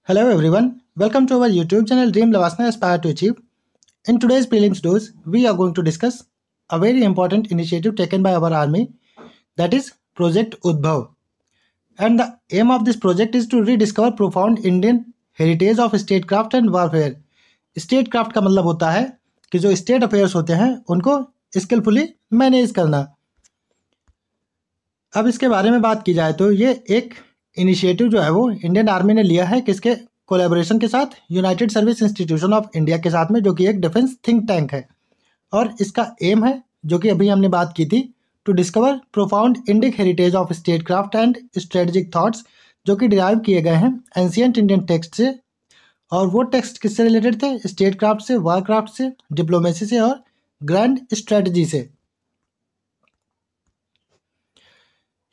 Hello everyone, welcome to our YouTube channel Dream Lavasana Aspire to Achieve. In today's prelims dose, we are going to discuss a very important initiative taken by our army, that is Project Udbhav. And the aim of this project is to rediscover profound Indian heritage of statecraft and warfare. Statecraft का मतलब होता है कि जो state affairs होते हैं उनको skilfully manage करना। अब इसके बारे में बात की जाए तो ये एक इनिशिएटिव जो है वो इंडियन आर्मी ने लिया है किसके कोलैबोरेशन के साथ, United Service Institution of India के साथ में, जो कि एक डिफेंस थिंक टैंक है। और इसका एम है, जो कि अभी हमने बात की थी, to discover profound Indic heritage of statecraft and strategic thoughts, जो कि डिराइव किए गए हैं एंशियंट इंडियन टेक्स्ट से। और वो टेक्स्ट किससे रिलेटेड थे? स्टेटक्राफ्ट से, वारक्राफ्ट से, डिप्लोमेसी से और ग्रैंड स्ट्रेटजी से।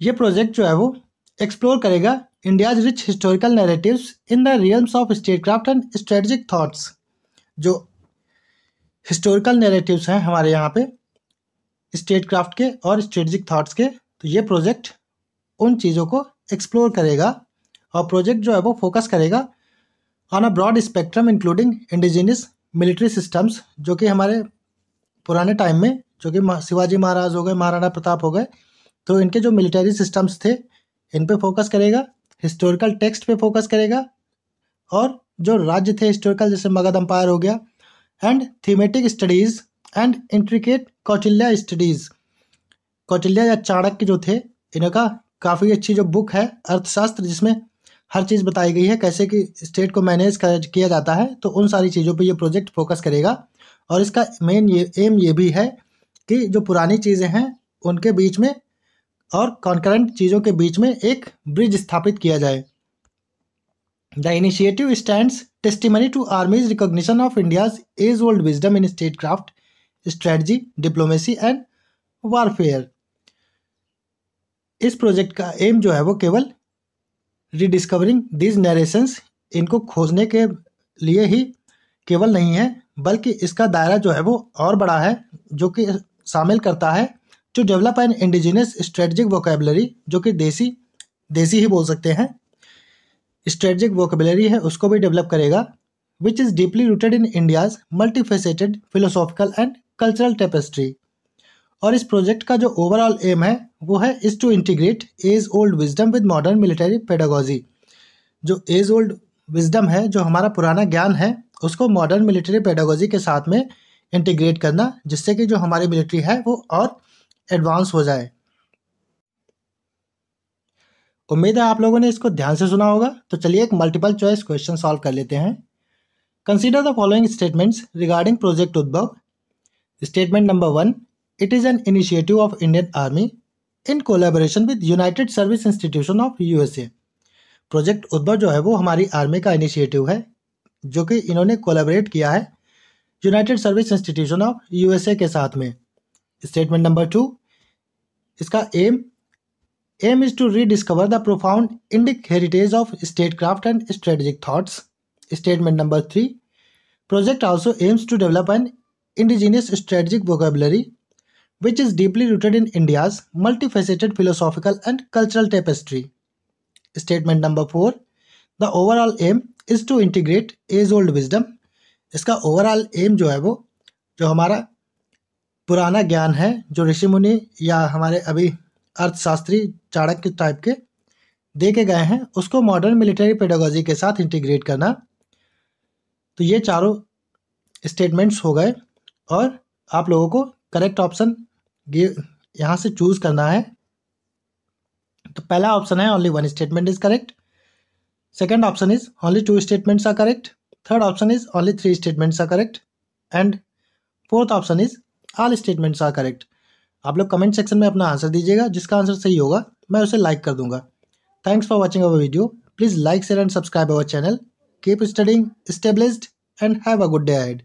ये प्रोजेक्ट जो है वो एक्सप्लोर करेगा India's rich historical narratives in the realms of statecraft and strategic thoughts. जो हिस्टोरिकल नैरेटिव्स हैं हमारे यहाँ पे स्टेटक्राफ्ट के और स्ट्रेटेजिक थॉट्स के, तो ये प्रोजेक्ट उन चीज़ों को एक्सप्लोर करेगा। और प्रोजेक्ट जो है वो फोकस करेगा on a broad spectrum including indigenous military systems, जो कि हमारे पुराने टाइम में, जो कि शिवाजी महाराज हो गए, महाराणा प्रताप हो गए, तो इनके जो मिलिट्री सिस्टम्स थे इन पे फोकस करेगा, हिस्टोरिकल टेक्स्ट पे फोकस करेगा, और जो राज्य थे हिस्टोरिकल जैसे मगध अंपायर हो गया, and thematic studies and intricate Kautilya studies. Kautilya या चाणक्य जो थे, इनका काफ़ी अच्छी जो बुक है अर्थशास्त्र, जिसमें हर चीज़ बताई गई है कैसे कि स्टेट को मैनेज किया जाता है, तो उन सारी चीज़ों पे ये प्रोजेक्ट फोकस करेगा। और इसका मेन एम ये भी है कि जो पुरानी चीज़ें हैं उनके बीच में और कॉन्करेंट चीज़ों के बीच में एक ब्रिज स्थापित किया जाए। The initiative stands testimony to army's recognition of India's age old wisdom in statecraft, strategy, diplomacy and warfare. इस प्रोजेक्ट का एम जो है वो केवल रीडिस्कवरिंग दीज नरेशंस, इनको खोजने के लिए ही केवल नहीं है, बल्कि इसका दायरा जो है वो और बड़ा है, जो कि शामिल करता है to develop an indigenous strategic vocabulary, जो कि देसी ही बोल सकते हैं, स्ट्रेटजिक वोकेबलरी है उसको भी डेवलप करेगा, which is deeply rooted in India's multifaceted philosophical and cultural tapestry. और इस प्रोजेक्ट का जो ओवरऑल एम है वो है is to integrate age old wisdom with modern military pedagogy. जो एज ओल्ड विजडम है, जो हमारा पुराना ज्ञान है, उसको मॉडर्न मिलिट्री पेडागोजी के साथ में इंटीग्रेट करना, जिससे कि जो हमारी मिलिट्री है वो और एडवांस हो जाए। उम्मीद है आप लोगों ने इसको ध्यान से सुना होगा। तो चलिए एक मल्टीपल चॉइस क्वेश्चन सॉल्व कर लेते हैं। Consider the following statements regarding project Udbhav. Statement number 1, it is an initiative of Indian Army in collaboration with United Service Institution of USA. Project Udbhav जो है वो हमारी आर्मी का इनिशिएटिव है, जो कि इन्होंने कोलैबोरेट किया है United Service Institution of USA के साथ में। स्टेटमेंट नंबर 2, इसका aim is to rediscover the profound Indic heritage of statecraft and strategic thoughts. Statement number 3, project also aims to develop an indigenous strategic vocabulary which is deeply rooted in India's multifaceted philosophical and cultural tapestry. Statement number 4, the overall aim is to integrate age-old wisdom. इसका overall aim जो है वो, जो हमारा पुराना ज्ञान है, जो ऋषि मुनि या हमारे अभी अर्थशास्त्री चाणक्य टाइप के दे के गए हैं, उसको मॉडर्न मिलिट्री पेडागोजी के साथ इंटीग्रेट करना। तो ये चारों स्टेटमेंट्स हो गए, और आप लोगों को करेक्ट ऑप्शन यहाँ से चूज करना है। तो पहला ऑप्शन है only 1 statement is correct, second option is only 2 statements are correct, third option is only 3 statements are correct, and fourth option is all statements are correct. आप लोग कमेंट सेक्शन में अपना आंसर दीजिएगा, जिसका आंसर सही होगा मैं उसे लाइक कर दूंगा। Thanks for watching our video. Please like, share and subscribe our channel. Keep studying, stay blessed and have a good day ahead.